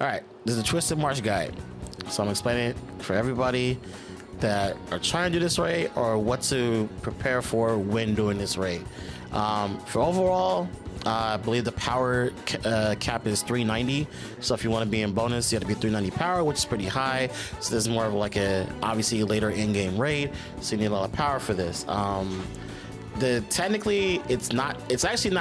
All right, this is a Twisted Marsh guide. So I'm explaining it for everybody that are trying to do this raid or what to prepare for when doing this raid. For overall, I believe the power cap is 390. So if you want to be in bonus, you have to be 390 power, which is pretty high. So this is more of like a obviously later in-game raid. So you need a lot of power for this. Technically, it's actually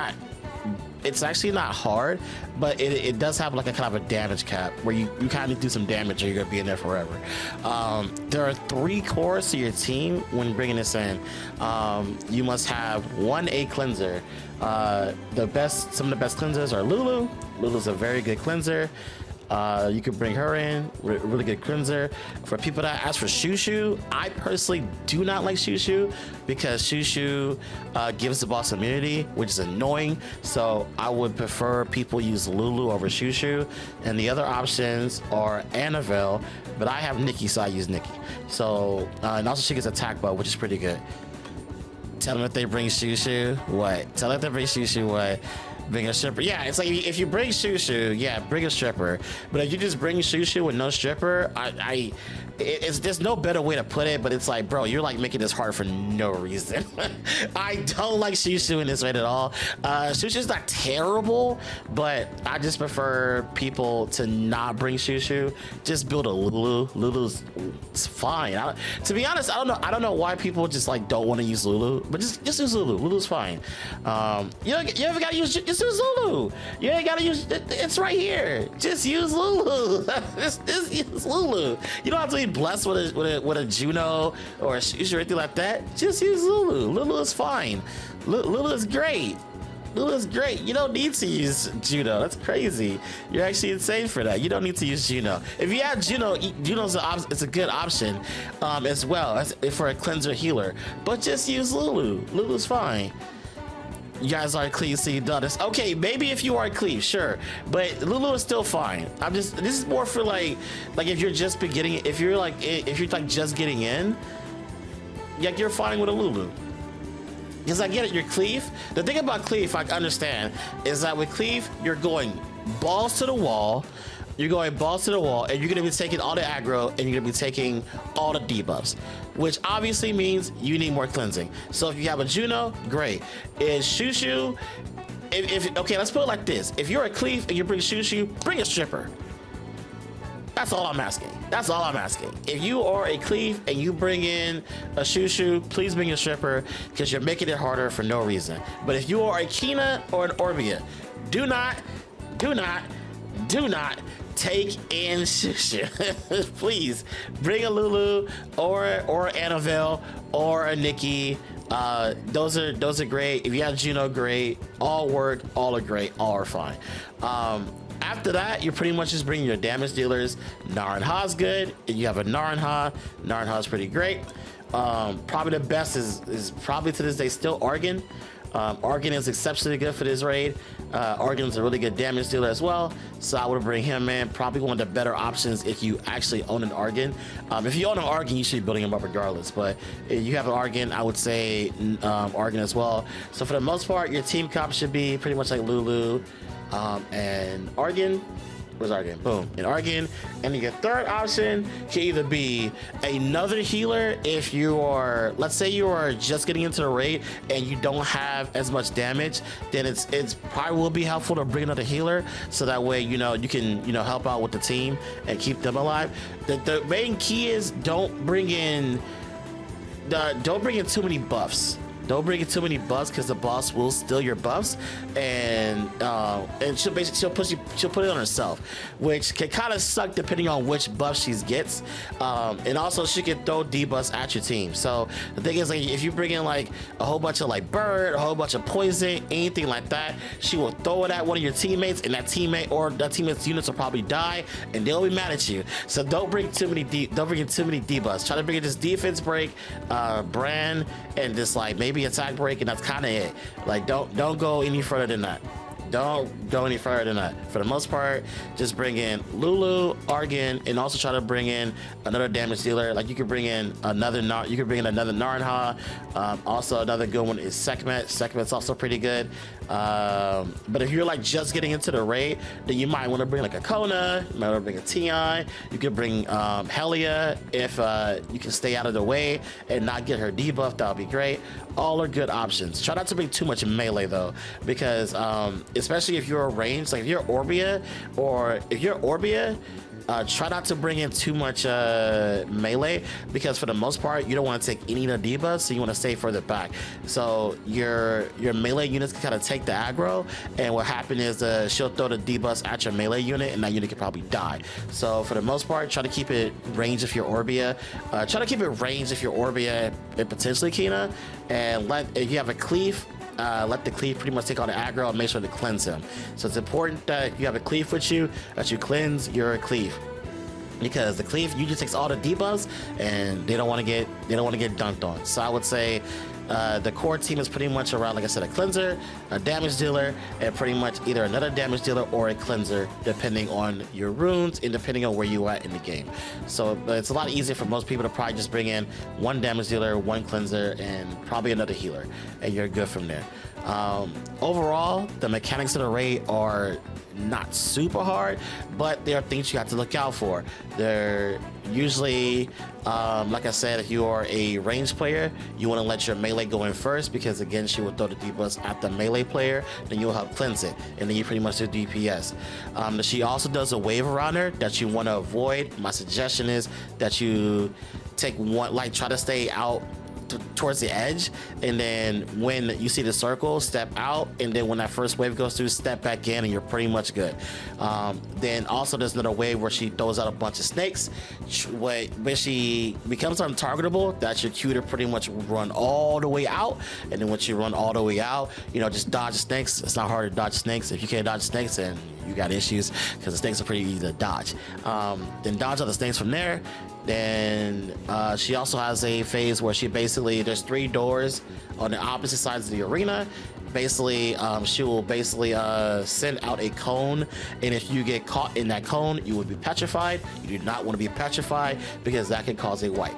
not hard, but it does have like a kind of a damage cap where you kind of need to do some damage or you're gonna be in there forever. There are 3 cores to your team when bringing this in. You must have 1 A cleanser. Some of the best cleansers are Lulu. Lulu's a very good cleanser. You could bring her in, really good cleanser. For people that ask for Shushu, I personally do not like Shushu because Shushu gives the boss immunity, which is annoying. So I would prefer people use Lulu over Shushu. And the other options are Annabelle, but I have Nikki, so I use Nikki. So, and also she gets attack buff, which is pretty good. Tell them if they bring Shushu, what? Tell them if they bring Shushu, what? Bring a stripper. Yeah, it's like if you bring Shushu, yeah, bring a stripper. But if you just bring Shushu with no stripper, there's no better way to put it, but it's like, bro, you're like making this hard for no reason. I don't like Shushu in this raid at all. Shushu's not terrible, but I just prefer people to not bring Shushu. Just build a Lulu. Lulu's it's fine. To be honest, I don't know why people just like don't want to use Lulu, but just use Lulu. Lulu's fine. You ever gotta use just use Lulu. You ain't gotta use it's right here. Just use Lulu. just use Lulu. You don't have to be blessed with a Juno or a Shushu or anything like that. Just use Lulu. Lulu is fine. Lulu is great. Lulu is great. You don't need to use Juno. That's crazy. You're actually insane for that. You don't need to use Juno. If you have Juno, Juno's it's a good option as well as for a cleanser healer. But just use Lulu. Lulu's fine. You guys are cleave, so you've done this. Okay, maybe if you are cleave, sure, but Lulu is still fine. This is more for like if you're just beginning, if you're just getting in, like you're fine with a Lulu. Because I get it, you're cleave. The thing about cleave, I understand, is that with cleave, you're going balls to the wall. You're going balls to the wall, and you're going to be taking all the aggro, and you're going to be taking all the debuffs, which obviously means you need more cleansing. So if you have a Juno, great. Is Shushu, okay, let's put it like this. If you're a cleave and you bring Shushu, bring a stripper. That's all I'm asking. That's all I'm asking. If you are a cleave and you bring in a Shushu, please bring a stripper because you're making it harder for no reason. But if you are a Kina or an Orbia, do not take in Shushu. Please bring a Lulu or Annabelle or a Nikki. Those are great. If you have Juno, great. All work, all are great, all are fine. After that, you're pretty much just bringing your damage dealers. Naranha's good. If you have a Naranha's pretty great. Probably the best is probably to this day still Argan. Argan is exceptionally good for this raid. Argan is a really good damage dealer as well, so I would bring him in. Probably one of the better options if you actually own an Argan. If you own an Argan, you should be building him up regardless, but if you have an Argan, I would say Argan as well. So for the most part, your team comp should be pretty much like Lulu and Argan. Where's Argan? Boom. And Argan. And your third option can either be another healer if you are, let's say you are just getting into the raid and you don't have as much damage, then it's probably will be helpful to bring another healer so that way you can help out with the team and keep them alive. The main key is don't bring in too many buffs. Don't bring in too many buffs because the boss will steal your buffs, and she'll put it on herself, which can kind of suck depending on which buff she gets. And also she can throw debuffs at your team. So the thing is, like, if you bring in like a whole bunch of like bird, a whole bunch of poison, anything like that, she will throw it at one of your teammates, and that teammate or that teammate's units will probably die, and they'll be mad at you. So don't bring in too many debuffs. Try to bring in just defense break, brand, and just like maybe attack break, and that's kind of it. Like don't go any further than that. Don't go any further than that. For the most part, just bring in Lulu, Argan, and also try to bring in another damage dealer. Like you could bring in another Narnha. Also another good one is Sekhmet. Sekhmet's also pretty good. But if you're like just getting into the raid, then you might want to bring like a Kona, you might want to bring a Ti. You could bring Helia if you can stay out of the way and not get her debuff. That would be great. All are good options. Try not to bring too much melee though, because especially if you're ranged, like if you're Orbia, try not to bring in too much melee, because for the most part you don't want to take any of the debuffs, so you want to stay further back. So your melee units can kind of take the aggro, and what happened is she'll throw the debuffs at your melee unit, and that unit can probably die. So for the most part, try to keep it ranged if you're Orbia. Try to keep it ranged if you're Orbia and potentially Kina, and if you have a cleave, let the cleave pretty much take all the aggro and make sure to cleanse him. So it's important that you have a cleave with you, that you cleanse your cleave, because the cleave usually takes all the debuffs and they don't want to get dunked on. So I would say the core team is pretty much around, like I said, a cleanser, a damage dealer, and pretty much either another damage dealer or a cleanser, depending on your runes and depending on where you are at in the game. So it's a lot easier for most people to probably just bring in one damage dealer, one cleanser, and probably another healer, and you're good from there. Overall, the mechanics of the raid are not super hard, but there are things you have to look out for. They're usually, like I said, if you are a ranged player, you want to let your melee go in first, because again, she will throw the debuffs at the melee player, then you'll help cleanse it, and then you pretty much do DPS. She also does a wave around her that you want to avoid. My suggestion is that you take one, like try to stay out towards the edge, and then when you see the circle, step out, and then when that first wave goes through, step back in, and you're pretty much good. Then also there's another wave where she throws out a bunch of snakes. When she becomes untargetable, that's your cue to pretty much run all the way out, and then once you run all the way out, just dodge snakes. It's not hard to dodge snakes. If you can't dodge snakes, then you got issues, because the snakes are pretty easy to dodge. Then dodge all the snakes from there. Then she also has a phase where there's 3 doors on the opposite sides of the arena. Basically, she will send out a cone, and if you get caught in that cone, you will be petrified. You do not want to be petrified, because that can cause a wipe.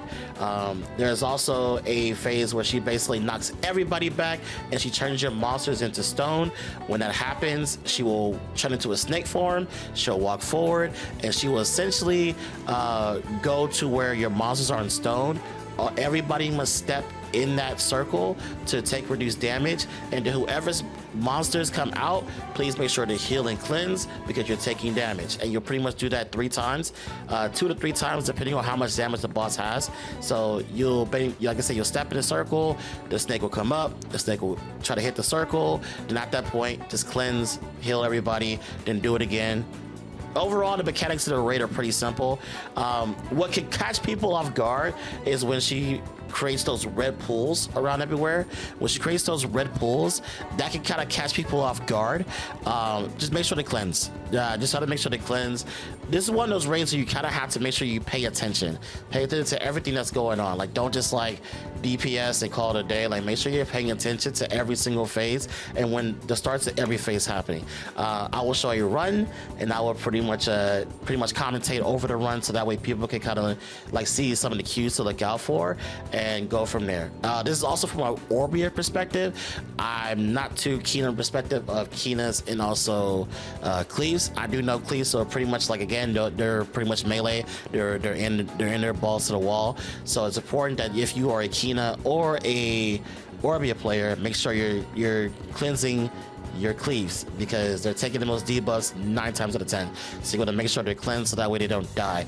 There's also a phase where she basically knocks everybody back, and she turns your monsters into stone. When that happens, she will turn into a snake form. She'll walk forward, and she will essentially go to where your monsters are in stone. Everybody must step in that circle to take reduced damage, and to whoever's monsters come out, please make sure to heal and cleanse, because you're taking damage, and you'll pretty much do that 3 times, 2 to 3 times depending on how much damage the boss has. So like I said, you'll step in the circle, the snake will come up, the snake will try to hit the circle, then at that point just cleanse, heal everybody, then do it again. Overall, the mechanics of the raid are pretty simple. What can catch people off guard is when she creates those red pools around everywhere. When she creates those red pools, that can kind of catch people off guard. Just make sure to cleanse. Just try to make sure to cleanse. This is one of those raids where you kind of have to make sure you pay attention. Pay attention to everything that's going on. Like, don't just like DPS and call it a day. Like, make sure you're paying attention to every single phase, and when the starts of every phase happening. I will show you a run, and I will pretty much commentate over the run, so that way people can kind of like see some of the cues to look out for and go from there. This is also from an Orbia perspective. I'm not too keen on the perspective of Kina's and also cleaves. I do know cleaves, so pretty much like, again, they're pretty much melee. They're in their balls to the wall. So it's important that if you are a Kina or a Orbia player, make sure you're cleansing your cleaves, because they're taking the most debuffs 9 times out of 10. So you're going to make sure they're cleansed, so that way they don't die.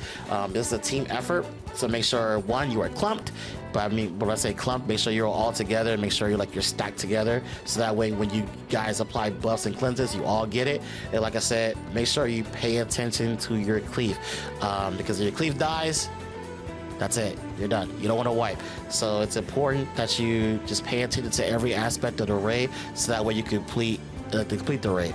This is a team effort, so make sure, one, you are clumped. But when I say clump, make sure you're all together. Make sure you're stacked together, so that way when you guys apply buffs and cleanses, you all get it. And like I said, make sure you pay attention to your cleave, because if your cleave dies, that's it. You're done. You don't want to wipe. So it's important that you just pay attention to every aspect of the raid, so that way you complete the raid.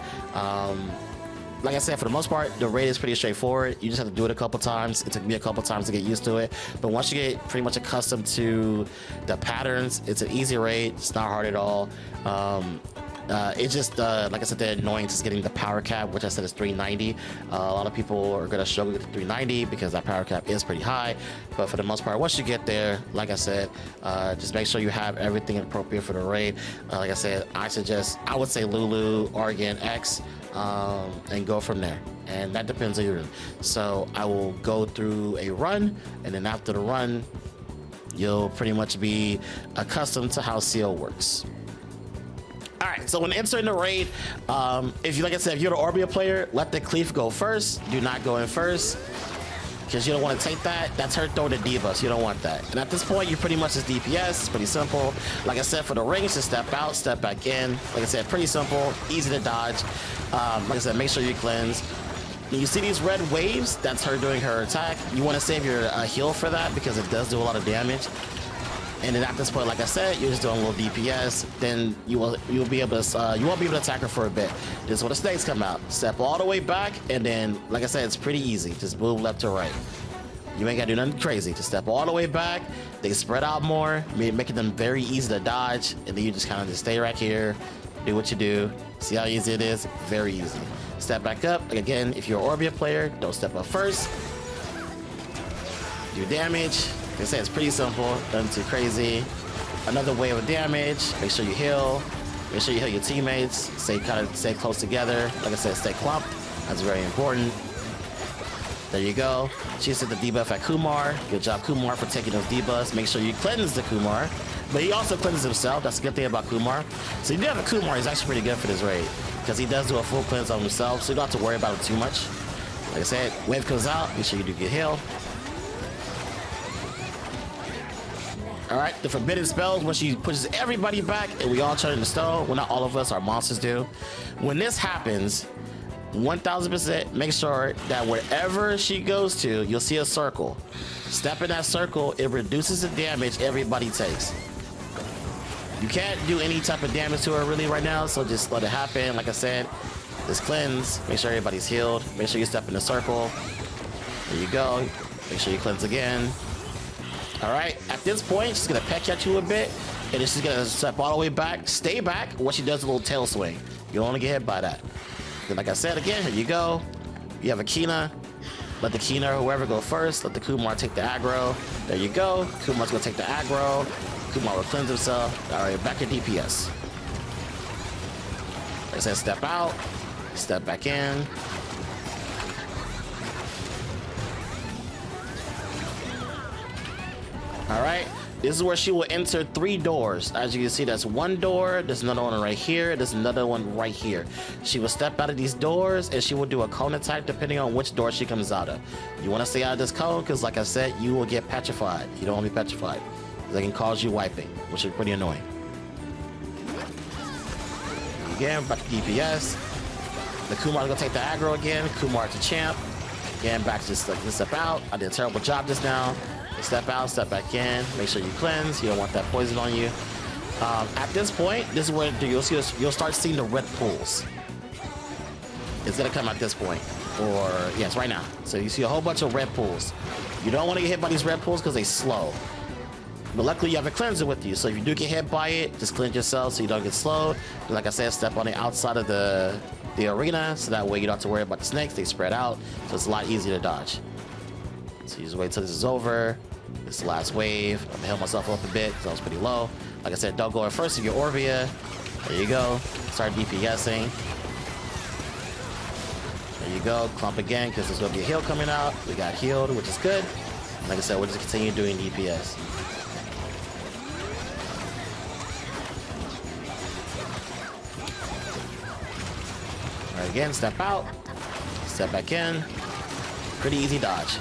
Like I said, for the most part, the raid is pretty straightforward. You just have to do it a couple times. It took me a couple times to get used to it, but once you get pretty much accustomed to the patterns, it's an easy raid. It's not hard at all. It's just like I said, the annoyance is getting the power cap, which I said is 390. A lot of people are gonna struggle with the 390 because that power cap is pretty high. But for the most part, once you get there, like I said, just make sure you have everything appropriate for the raid. Like I said, I would say Lulu, Oregon, X, and go from there. And that depends on you. So I will go through a run, and then after the run, you'll pretty much be accustomed to how seal works. All right, so when entering the raid, if you, like I said, if you're an Orbia player, let the Cleave go first. Do not go in first, because you don't want to take that. That's her throwing the debuffs. You don't want that. And at this point, you pretty much is DPS. It's pretty simple. Like I said, for the rings, just step out, step back in. Like I said, pretty simple, easy to dodge. Like I said, make sure you cleanse. When you see these red waves, that's her doing her attack. You want to save your heal for that because it does do a lot of damage. And then at this point, like I said, you're just doing a little DPS. Then you'll be able to you won't be able to attack her for a bit. This is when the snakes come out. Step all the way back, and then, like I said, it's pretty easy. Just move left to right. You ain't gotta do nothing crazy. Just step all the way back. They spread out more, making them very easy to dodge. And then you just kind of just stay right here, do what you do. See how easy it is? Very easy. Step back up. Like again, if you're an Orbia player, don't step up first. Do damage. Like I said, it's pretty simple. Nothing too crazy. Another wave of damage. Make sure you heal. Make sure you heal your teammates. Stay close together. Like I said, stay clumped. That's very important. There you go. She just did the debuff at Kumar. Good job, Kumar, for taking those debuffs. Make sure you cleanse the Kumar. But he also cleanses himself. That's a good thing about Kumar. So you do have a Kumar. He's actually pretty good for this raid, because he does do a full cleanse on himself, so you don't have to worry about it too much. Like I said, wave comes out. Make sure you do get heal. All right, the forbidden spells, when she pushes everybody back and we all turn into stone. Well, not all of us, our monsters do. When this happens, 1000% make sure that wherever she goes to, you'll see a circle. Step in that circle, it reduces the damage everybody takes. You can't do any type of damage to her really right now, so just let it happen. Like I said, just cleanse, make sure everybody's healed, make sure you step in the circle. There you go. Make sure you cleanse again. All right, at this point, she's gonna peck at you a bit, and then she's gonna step all the way back, stay back, when she does a little tail swing. You don't wanna get hit by that. Then, like I said again, here you go. You have a Kina. Let the Kina or whoever go first. Let the Kumar take the aggro. There you go. Kumar's gonna take the aggro. Kumar will cleanse himself. All right, back to DPS. Like I said, step out, step back in. All right, this is where she will enter 3 doors. As you can see, that's 1 door, there's another one right here, there's another one right here. She will step out of these doors and she will do a cone attack depending on which door she comes out of. You want to stay out of this cone because, like I said, you will get petrified. You don't want to be petrified. They can cause you wiping, which is pretty annoying. Again, back to DPS. The Kumar's gonna take the aggro again. Kumar to champ. Again, back to just like this, step out. I did a terrible job just now. Step out, step back in. Make sure you cleanse. You don't want that poison on you. At this point, this is where you'll start seeing the red pools. It's gonna come at this point, or yes, right now. So you see a whole bunch of red pools. You don't want to get hit by these red pools because they slow. But luckily, you have a cleanser with you. So if you do get hit by it, just cleanse yourself so you don't get slowed. And like I said, step on the outside of the arena, so that way you don't have to worry about the snakes. They spread out, so it's a lot easier to dodge. So you just wait till this is over. This is the last wave. I'm gonna heal myself up a bit because I was pretty low. Like I said, don't go in first if you're Orbia. There you go. Start DPSing. There you go. Clump again because there's gonna be a heal coming out. We got healed, which is good. Like I said, we'll just continue doing DPS. All right, again, step out. Step back in. Pretty easy dodge.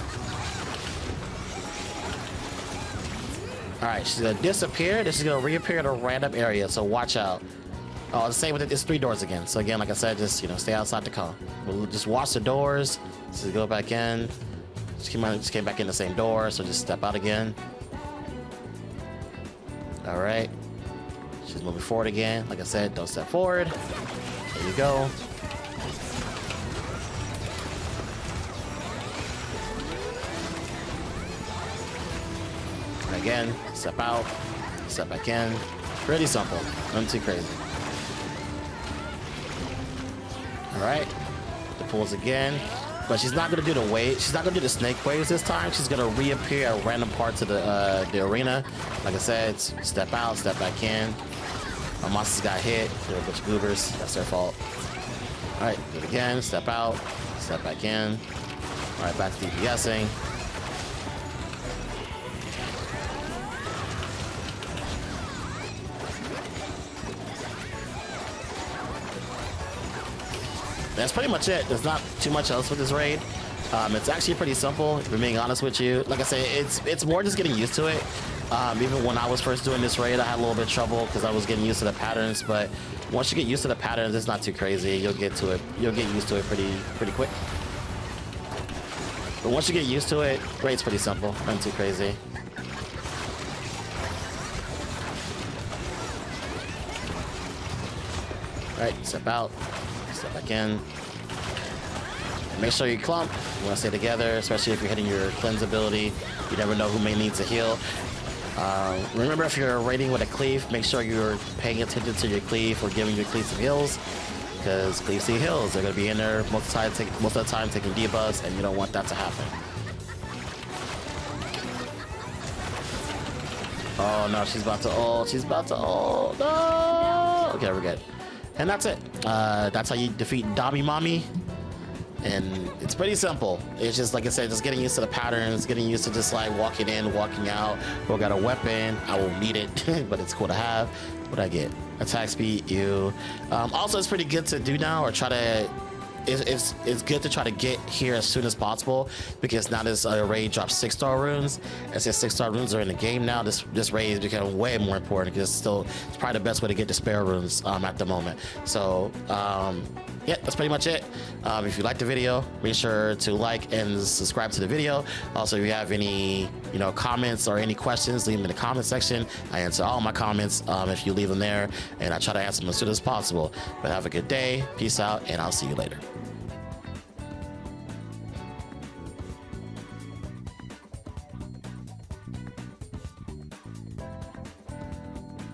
All right, she's gonna disappear. This is gonna reappear in a random area, so watch out. Oh, the same with it. It's 3 doors again. So again, like I said, just stay outside the cone. We'll just watch the doors. Just go back in. Just came back in the same door, so just step out again. All right. She's moving forward again. Like I said, don't step forward. There you go. Again, step out, step back in. Pretty simple, nothing too crazy. All right, the pulls again, but she's not gonna do the wave. She's not gonna do the snake waves this time. She's gonna reappear at random parts of the arena. Like I said, step out, step back in. My monsters got hit. They're a bunch of goobers. That's their fault. All right, do it again. Step out, step back in. All right, back to DPSing. That's pretty much it. There's not too much else with this raid. It's actually pretty simple, if I'm being honest with you. Like I say, it's more just getting used to it. Even when I was first doing this raid, I had a little bit of trouble because I was getting used to the patterns. But once you get used to the patterns, it's not too crazy. You'll get to it. You'll get used to it pretty quick. But once you get used to it, raid's pretty simple. Not too crazy. All right, step out, step back in. Make sure you clump. You want to stay together, especially if you're hitting your cleanse ability. You never know who may need to heal. Remember, if you're raiding with a cleave, make sure you're paying attention to your cleave or giving your cleave some heals, because cleave see heals. They're going to be in there most of the time taking debuffs, and you don't want that to happen. Oh no, she's about to ult. She's about to ult. No! Okay, we're good. And that's it. That's how you defeat Dobby Mommy. And it's pretty simple. It's just, like I said, just getting used to the patterns, getting used to just like walking in, walking out. Or got a weapon. I will need it, but it's cool to have. What I get? Attack speed, you. Also, it's pretty good to do now, or try to. It's good to try to get here as soon as possible, because now this raid drops 6-star runes. And since 6-star runes are in the game now, this raid is becoming way more important, because it's probably the best way to get the spare runes at the moment. So yeah, that's pretty much it. If you liked the video, make sure to like and subscribe to the video. Also, if you have any comments or any questions, leave them in the comment section. I answer all my comments if you leave them there, and I try to answer them as soon as possible. But have a good day, peace out, and I'll see you later.